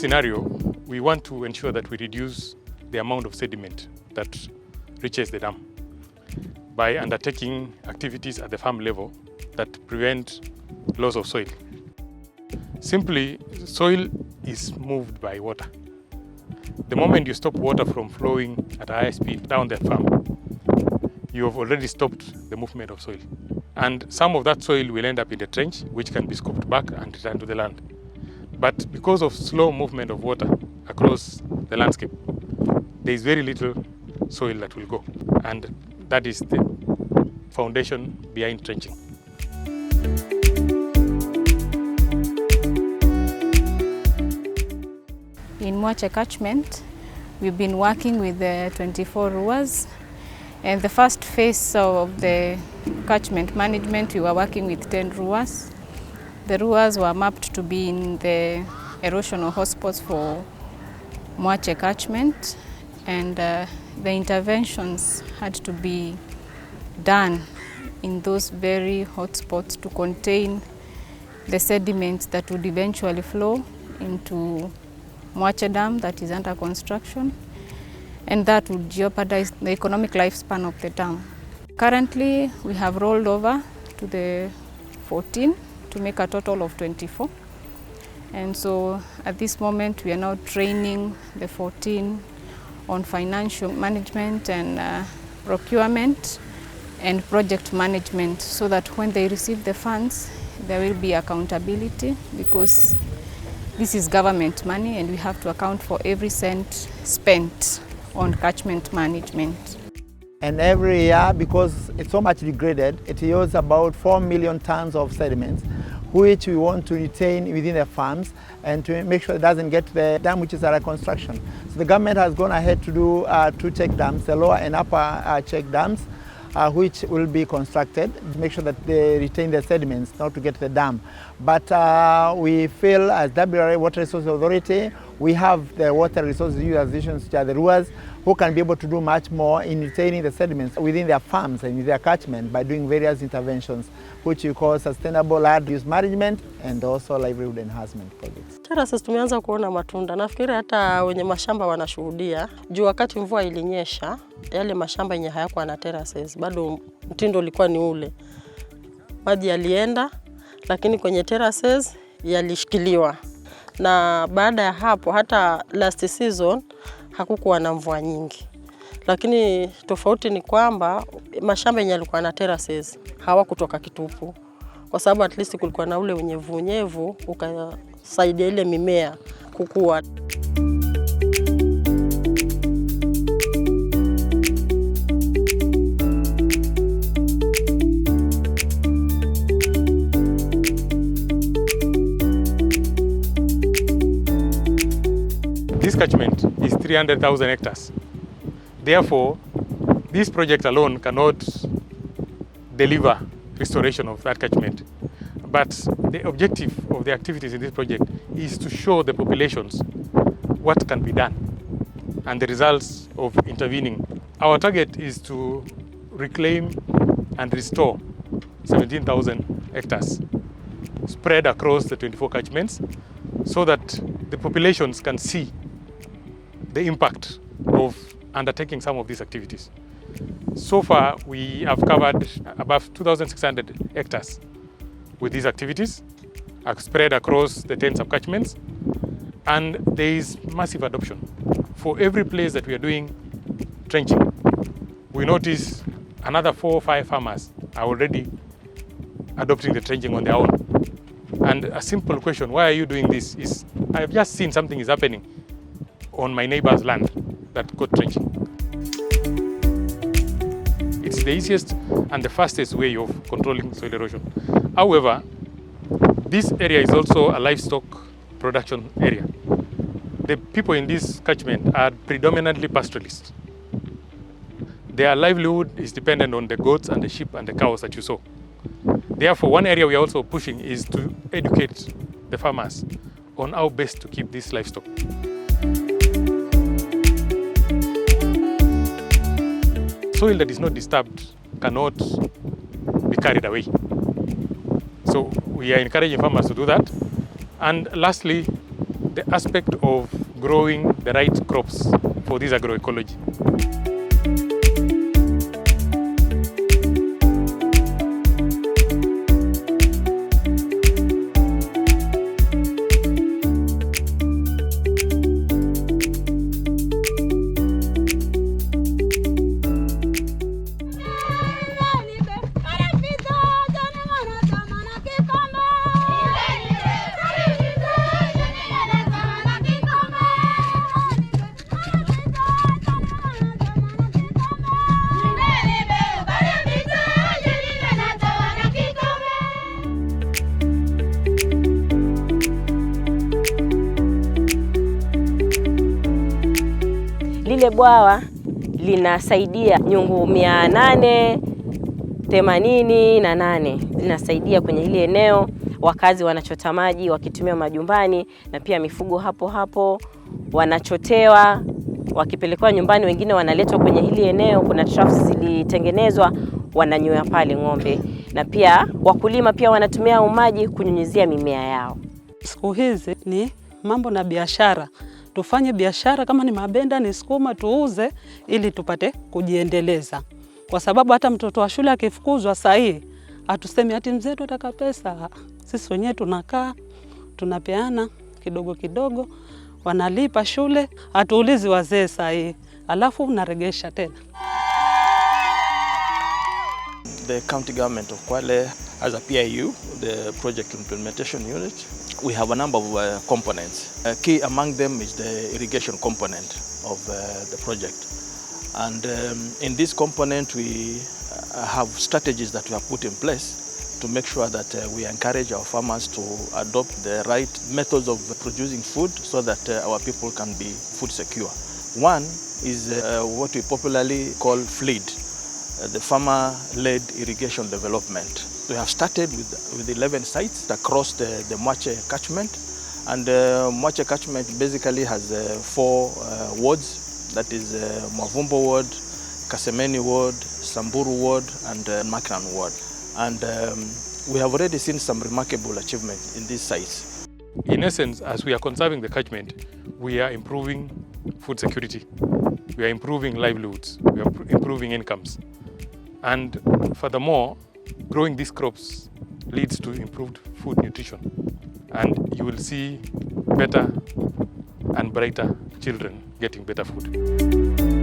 scenario, we want to ensure that we reduce the amount of sediment that reaches the dam by undertaking activities at the farm level that prevent loss of soil. Simply, soil is moved by water. The moment you stop water from flowing at a high speed down the farm, you have already stopped the movement of soil. And some of that soil will end up in the trench, which can be scooped back and returned to the land. But because of slow movement of water across the landscape, there is very little soil that will go. And that is the foundation behind trenching. In Mwache Catchment, we've been working with the 24 ruas. And the first phase of the catchment management, we were working with 10 ruas. The ruas were mapped to be in the erosional hotspots for Mwache Catchment, and the interventions had to be done in those very hotspots to contain the sediments that would eventually flow into Mwache Dam that is under construction, and that would jeopardize the economic lifespan of the dam. Currently, we have rolled over to the 14 to make a total of 24. And so at this moment, we are now training the 14 on financial management and procurement and project management, so that when they receive the funds, there will be accountability, because this is government money and we have to account for every cent spent on catchment management. And every year, because it's so much degraded, it yields about 4 million tons of sediments, which we want to retain within the farms and to make sure it doesn't get to the dam which is under construction. So the government has gone ahead to do 2 check dams, the lower and upper check dams, which will be constructed to make sure that they retain the sediments, not to get to the dam. But we feel as WRA Water Resources Authority, we have the water resources utilizations, which are the RUAs, who can be able to do much more in retaining the sediments within their farms and in their catchment by doing various interventions, which we call sustainable land use management and also livelihood enhancement projects. Terraces tumeanza kuona matunda. Nafikiri hata wenye mashamba wanashuhudia. Juu wakati mvua ilinyesha, yale mashamba yenye hayakuwa na terraces, bado mtindo ulikuwa ni ule. Maji yalienda, lakini kwenye terraces yalishikiliwa. Na baada ya hapo, hata last season hakukuwa na mvua nyingi. Lakini tofauti ni kwamba mashamba yenye yalikuwa na terraces hawakutoka kitupu. Kwa sababu at least kulikuwa na ule unyevu ukasaidia ile mimea kukua. This catchment is 300,000 hectares. Therefore, this project alone cannot deliver restoration of that catchment. But the objective of the activities in this project is to show the populations what can be done and the results of intervening. Our target is to reclaim and restore 17,000 hectares spread across the 24 catchments, so that the populations can see the impact of undertaking some of these activities. So far, we have covered above 2,600 hectares with these activities, spread across the 10 sub-catchments, and there is massive adoption. For every place that we are doing trenching, we notice another 4 or 5 farmers are already adopting the trenching on their own. And a simple question, why are you doing this, is I have just seen something is happening on my neighbor's land that got trenching. It's the easiest and the fastest way of controlling soil erosion. However, this area is also a livestock production area. The people in this catchment are predominantly pastoralists. Their livelihood is dependent on the goats and the sheep and the cows that you saw. Therefore, one area we are also pushing is to educate the farmers on how best to keep this livestock. Soil that is not disturbed cannot be carried away. So we are encouraging farmers to do that. And lastly, the aspect of growing the right crops for this agroecology. Lile bwawa linasaidia nyungu 888 linasaidia kwenye hili eneo. Wakazi wanachota maji wakitumia majumbani, na pia mifugo hapo hapo wanachotewa wakipelekwa nyumbani, wengine wanaletwa kwenye hili eneo. Kuna troughs zilitengenezwa, wananywea pale ng'ombe, na pia wakulima pia wanatumia maji kunyunyizia mimea yao. Siku hizi ni mambo na biashara. Tufanye biashara, kama ni mabenda ni sukuma tuuze ili tupate kujiendeleza. Kwa sababu hata mtoto wa shule akifukuzwa saa hii hatusemi ati mzee tutaka pesa. Sisi wenyewe tunakaa, tunapeana kidogo kidogo, wanalipa shule, hatuulizi wazee saa hii, alafu unaregesha tena. The county government of Kwale as a PIU, the project implementation unit, we have a number of components. Key among them is the irrigation component of the project. And in this component we have strategies that we have put in place to make sure that we encourage our farmers to adopt the right methods of producing food so that our people can be food secure. One is what we popularly call FLEAD, the farmer-led irrigation development. We have started with 11 sites across the Mwache catchment, and Mwache catchment basically has 4 wards, that is Mwavumbo ward, Kasemeni ward, Samburu ward, and Makran ward. And we have already seen some remarkable achievement in these sites. In essence, as we are conserving the catchment, we are improving food security, we are improving livelihoods, we are improving incomes. And furthermore, growing these crops leads to improved food nutrition, and you will see better and brighter children getting better food.